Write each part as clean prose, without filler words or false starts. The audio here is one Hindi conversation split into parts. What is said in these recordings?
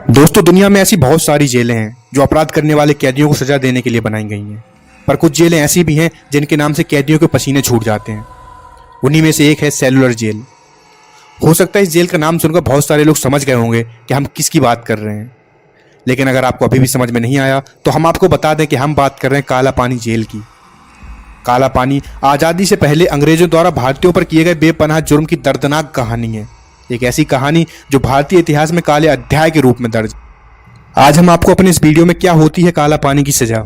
दोस्तों, दुनिया में ऐसी बहुत सारी जेलें हैं जो अपराध करने वाले कैदियों को सजा देने के लिए बनाई गई हैं। पर कुछ जेलें ऐसी भी हैं जिनके नाम से कैदियों के पसीने छूट जाते हैं। उन्हीं में से एक है सेलुलर जेल। हो सकता है इस जेल का नाम सुनकर बहुत सारे लोग समझ गए होंगे कि हम किसकी बात कर रहे हैं, लेकिन अगर आपको अभी भी समझ में नहीं आया तो हम आपको बता दें कि हम बात कर रहे हैं काला पानी जेल की। काला पानी आज़ादी से पहले अंग्रेजों द्वारा भारतीयों पर किए गए बेपनाह जुर्म की दर्दनाक कहानी है। एक ऐसी कहानी जो भारतीय इतिहास में काले अध्याय के रूप में दर्ज। आज हम आपको अपने इस वीडियो में क्या होती है काला पानी की सजा,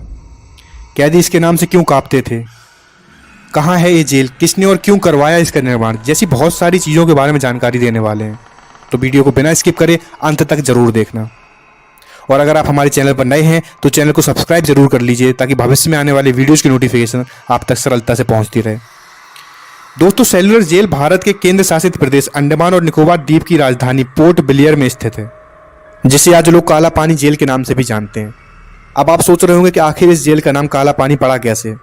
कैदी इसके नाम से क्यों कांपते थे, कहाँ है ये जेल, किसने और क्यों करवाया इसका निर्माण, जैसी बहुत सारी चीज़ों के बारे में जानकारी देने वाले हैं। तो वीडियो को बिना स्किप करे अंत तक जरूर देखना। और अगर आप हमारे चैनल पर नए हैं तो चैनल को सब्सक्राइब जरूर कर लीजिए ताकि भविष्य में आने वाले वीडियोज़ की नोटिफिकेशन आप तक सरलता से पहुंचती रहे। दोस्तों, सेलुलर जेल भारत के केंद्र शासित प्रदेश अंडमान और निकोबार द्वीप की राजधानी पोर्ट ब्लेयर में स्थित है, जिसे आज लोग काला पानी जेल के नाम से भी जानते हैं। अब आप सोच रहे होंगे कि आखिर इस जेल का नाम काला पानी पड़ा कैसे।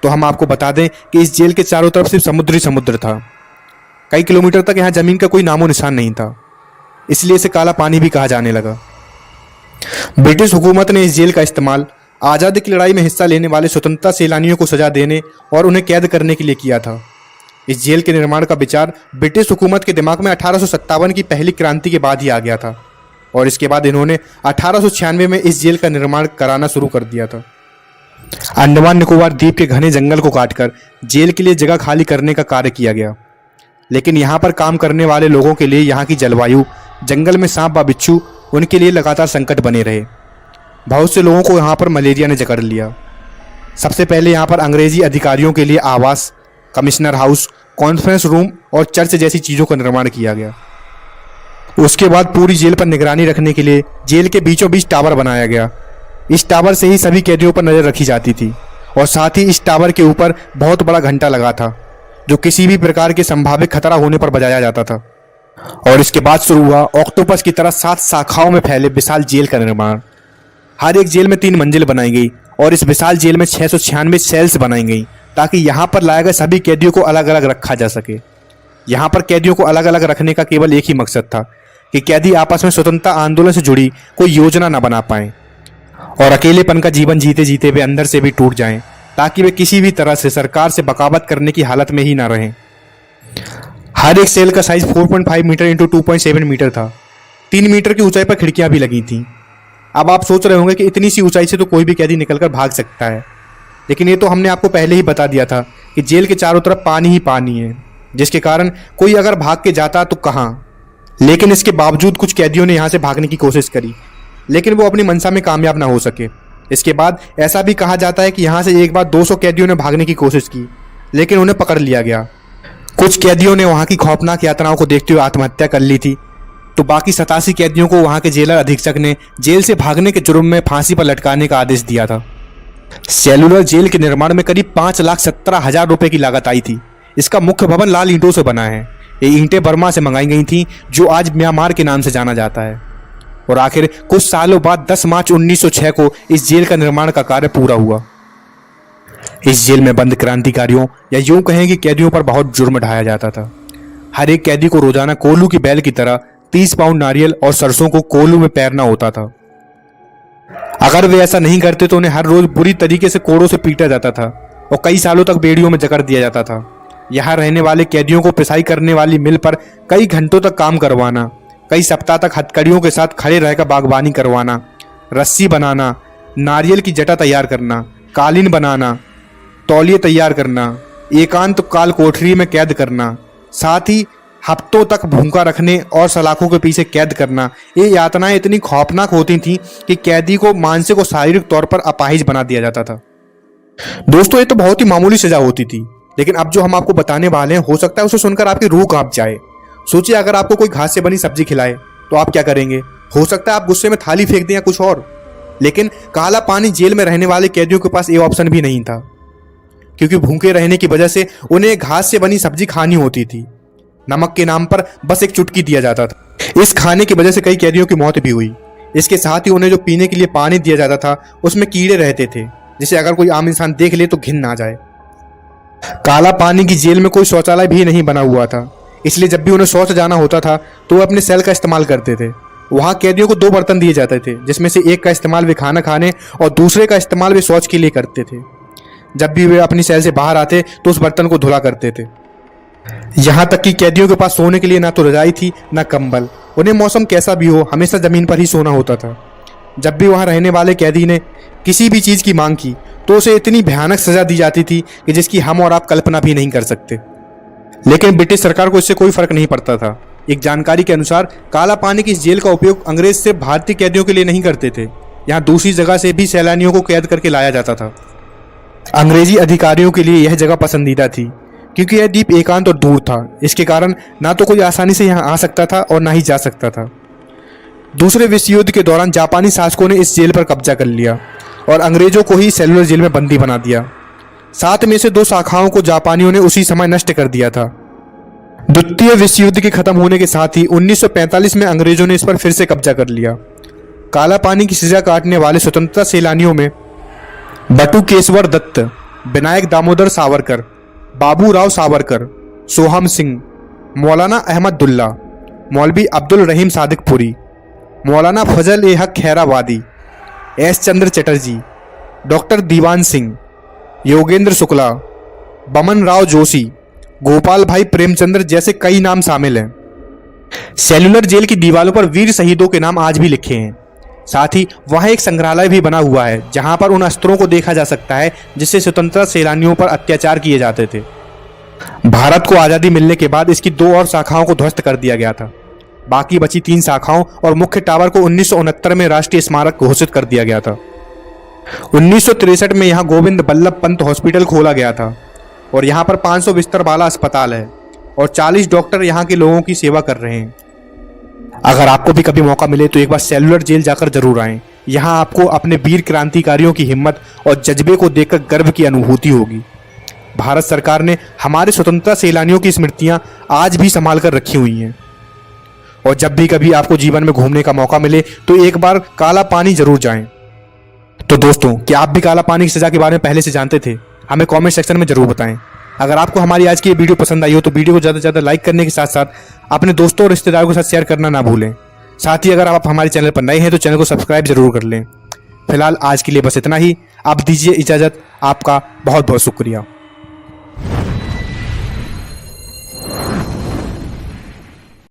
तो हम आपको बता दें कि इस जेल के चारों तरफ सिर्फ समुद्र था। कई किलोमीटर तक यहाँ जमीन का कोई नामो निशान नहीं था, इसलिए इसे काला पानी भी कहा जाने लगा। ब्रिटिश हुकूमत ने इस जेल का इस्तेमाल आज़ादी की लड़ाई में हिस्सा लेने वाले स्वतंत्रता सेनानियों को सजा देने और उन्हें कैद करने के लिए किया था। इस जेल के निर्माण का विचार ब्रिटिश हुकूमत के दिमाग में 1857 की पहली क्रांति के बाद ही आ गया था, और इसके बाद इन्होंने 1896 में इस जेल का निर्माण कराना शुरू कर दिया था। अंडमान निकोबार द्वीप के घने जंगल को काटकर जेल के लिए जगह खाली करने का कार्य किया गया, लेकिन यहाँ पर काम करने वाले लोगों के लिए यहाँ की जलवायु, जंगल में सांप व बिच्छू उनके लिए लगातार संकट बने रहे। बहुत से लोगों को यहाँ पर मलेरिया ने जकड़ लिया। सबसे पहले यहाँ पर अंग्रेजी अधिकारियों के लिए आवास, कमिश्नर हाउस, कॉन्फ्रेंस रूम और चर्च जैसी चीज़ों का निर्माण किया गया। उसके बाद पूरी जेल पर निगरानी रखने के लिए जेल के बीचों बीच टावर बनाया गया। इस टावर से ही सभी कैदियों पर नज़र रखी जाती थी, और साथ ही इस टावर के ऊपर बहुत बड़ा घंटा लगा था जो किसी भी प्रकार के संभावित खतरा होने पर बजाया जाता था। और इसके बाद शुरू हुआ ऑक्टोपस की तरह 7 शाखाओं में फैले विशाल जेल का निर्माण। हर एक जेल में 3 मंजिल बनाई गई और इस विशाल जेल में 696 सेल्स बनाई गई ताकि यहाँ पर लाए गए सभी कैदियों को अलग अलग रखा जा सके। यहाँ पर कैदियों को अलग अलग रखने का केवल एक ही मकसद था कि कैदी आपस में स्वतंत्रता आंदोलन से जुड़ी कोई योजना न बना पाएं और अकेलेपन का जीवन जीते जीते वे अंदर से भी टूट जाएं, ताकि वे किसी भी तरह से सरकार से बगावत करने की हालत में ही ना रहें। हर एक सेल का साइज 4.5 मीटर इंटू 2.7 मीटर था। 3 मीटर की ऊंचाई पर खिड़कियां भी लगी थीं। अब आप सोच रहे होंगे कि इतनी सी ऊंचाई से तो कोई भी कैदी निकलकर भाग सकता है, लेकिन ये तो हमने आपको पहले ही बता दिया था कि जेल के चारों तरफ पानी ही पानी है, जिसके कारण कोई अगर भाग के जाता तो कहाँ। लेकिन इसके बावजूद कुछ कैदियों ने यहाँ से भागने की कोशिश करी, लेकिन वो अपनी मंशा में कामयाब ना हो सके। इसके बाद ऐसा भी कहा जाता है कि यहाँ से एक बार 200 कैदियों ने भागने की कोशिश की, लेकिन उन्हें पकड़ लिया गया। कुछ कैदियों ने वहाँ की खौफनाक यातनाओं को देखते हुए आत्महत्या कर ली थी, तो बाकी 87 कैदियों को वहाँ के जेलर अधीक्षक ने जेल से भागने के जुर्म में फांसी पर लटकाने का आदेश दिया था। सेलुलर जेल के निर्माण में करीब 5,17,000 रुपए की लागत आई थी। इसका मुख्य भवन लाल ईंटों से बना है। ये ईंटें बर्मा से मंगाई गई थी, जो आज म्यांमार के नाम से जाना जाता है। और आखिर कुछ सालों बाद 10 मार्च 1906 को इस जेल का निर्माण का कार्य पूरा हुआ। इस जेल में बंद क्रांतिकारियों या यूं कहें कि कैदियों पर बहुत जुर्म ढाया जाता था। हर एक कैदी को रोजाना कोल्हू की बैल की तरह 30 पाउंड नारियल और सरसों को कोल्हू में पैरना होता था। अगर वे ऐसा नहीं करते तो उन्हें हर रोज बुरी तरीके से कोड़ों से पीटा जाता था और कई सालों तक बेड़ियों में जकड़ दिया जाता था। यहाँ रहने वाले कैदियों को पिसाई करने वाली मिल पर कई घंटों तक काम करवाना, कई सप्ताह तक हथकड़ियों के साथ खड़े रहकर बागवानी करवाना, रस्सी बनाना, नारियल की जटा तैयार करना, कालीन बनाना, तौलिए तैयार करना, एकांत काल कोठरी में कैद करना, साथ ही हफ्तों तक भूखा रखने और सलाखों के पीछे कैद करना। ये यातनाएं इतनी खौफनाक होती थीं कि कैदी को मानसिक और शारीरिक तौर पर अपाहिज बना दिया जाता था। दोस्तों, ये तो बहुत ही मामूली सजा होती थी, लेकिन अब जो हम आपको बताने वाले हैं हो सकता है उसे सुनकर आपकी रूह कांप जाए। सोचिए, अगर आपको कोई घास से बनी सब्जी खिलाए तो आप क्या करेंगे? हो सकता है आप गुस्से में थाली फेंक दें या कुछ और। लेकिन काला पानी जेल में रहने वाले कैदियों के पास ये ऑप्शन भी नहीं था, क्योंकि भूखे रहने की वजह से उन्हें घास से बनी सब्जी खानी होती थी। नमक के नाम पर बस एक चुटकी दिया जाता था। इस खाने की वजह से कई कैदियों की मौत भी हुई। इसके साथ ही उन्हें जो पीने के लिए पानी दिया जाता था उसमें कीड़े रहते थे, जिसे अगर कोई आम इंसान देख ले तो घिन आ जाए। काला पानी की जेल में कोई शौचालय भी नहीं बना हुआ था, इसलिए जब भी उन्हें शौच जाना होता था तो वो अपने सेल का इस्तेमाल करते थे। वहाँ कैदियों को 2 बर्तन दिए जाते थे, जिसमें से एक का इस्तेमाल वे खाना खाने और दूसरे का इस्तेमाल वे शौच के लिए करते थे। जब भी वे अपनी सेल से बाहर आते तो उस बर्तन को धुला करते थे। यहाँ तक कि कैदियों के पास सोने के लिए ना तो रजाई थी ना कंबल। उन्हें मौसम कैसा भी हो हमेशा ज़मीन पर ही सोना होता था। जब भी वहाँ रहने वाले कैदी ने किसी भी चीज़ की मांग की तो उसे इतनी भयानक सज़ा दी जाती थी कि जिसकी हम और आप कल्पना भी नहीं कर सकते। लेकिन ब्रिटिश सरकार को इससे कोई फर्क नहीं पड़ता था। एक जानकारी के अनुसार काला पानी की इस जेल का उपयोग अंग्रेज सिर्फ भारतीय कैदियों के लिए नहीं करते थे। यहाँ दूसरी जगह से भी सैलानियों को कैद करके लाया जाता था। अंग्रेजी अधिकारियों के लिए यह जगह पसंदीदा थी क्योंकि यह द्वीप एकांत और दूर था। इसके कारण ना तो कोई आसानी से यहाँ आ सकता था और ना ही जा सकता था। दूसरे विश्व युद्ध के दौरान जापानी शासकों ने इस जेल पर कब्जा कर लिया और अंग्रेजों को ही सेलुलर जेल में बंदी बना दिया। 7 में से 2 शाखाओं को जापानियों ने उसी समय नष्ट कर दिया था। द्वितीय विश्व युद्ध के खत्म होने के साथ ही 1945 में अंग्रेजों ने इस पर फिर से कब्जा कर लिया। काला पानी की सजा काटने वाले स्वतंत्रता सैलानियों में बटुकेश्वर दत्त, विनायक दामोदर सावरकर, बाबू राव सावरकर, सोहम सिंह, मौलाना अहमदुल्ला, मौलवी अब्दुल रहीम सादिकपुरी, मौलाना फजल ए हक खैराबादी, एस चंद्र चटर्जी, डॉक्टर दीवान सिंह, योगेंद्र शुक्ला, बमन राव जोशी, गोपाल भाई प्रेमचंद्र जैसे कई नाम शामिल हैं। सेलुलर जेल की दीवारों पर वीर शहीदों के नाम आज भी लिखे हैं। साथ ही वहाँ एक संग्रहालय भी बना हुआ है जहाँ पर उन अस्त्रों को देखा जा सकता है जिससे स्वतंत्रता सैलानियों पर अत्याचार किए जाते थे। भारत को आज़ादी मिलने के बाद इसकी 2 और शाखाओं को ध्वस्त कर दिया गया था। बाकी बची 3 शाखाओं और मुख्य टावर को 1969 में राष्ट्रीय स्मारक घोषित कर दिया गया था। 1963 में यहाँ गोविंद बल्लभ पंत हॉस्पिटल खोला गया था और यहाँ पर 500 बिस्तर वाला अस्पताल है और 40 डॉक्टर यहाँ के लोगों की सेवा कर रहे हैं। अगर आपको भी कभी मौका मिले तो एक बार सेलुलर जेल जाकर जरूर आएं। यहाँ आपको अपने वीर क्रांतिकारियों की हिम्मत और जज्बे को देखकर गर्व की अनुभूति होगी। भारत सरकार ने हमारे स्वतंत्रता सैलानियों की स्मृतियाँ आज भी संभाल कर रखी हुई हैं। और जब भी कभी आपको जीवन में घूमने का मौका मिले तो एक बार काला पानी जरूर जाएं। तो दोस्तों, क्या आप भी काला पानी की सजा के बारे में पहले से जानते थे? हमें कमेंट सेक्शन में जरूर बताएं। अगर आपको हमारी आज की ये वीडियो पसंद आई हो तो वीडियो को ज़्यादा से ज़्यादा लाइक करने के साथ साथ अपने दोस्तों और रिश्तेदारों के साथ शेयर करना ना भूलें। साथ ही अगर आप हमारे चैनल पर नए हैं तो चैनल को सब्सक्राइब जरूर कर लें। फिलहाल आज के लिए बस इतना ही। आप दीजिए इजाज़त। आपका बहुत बहुत शुक्रिया।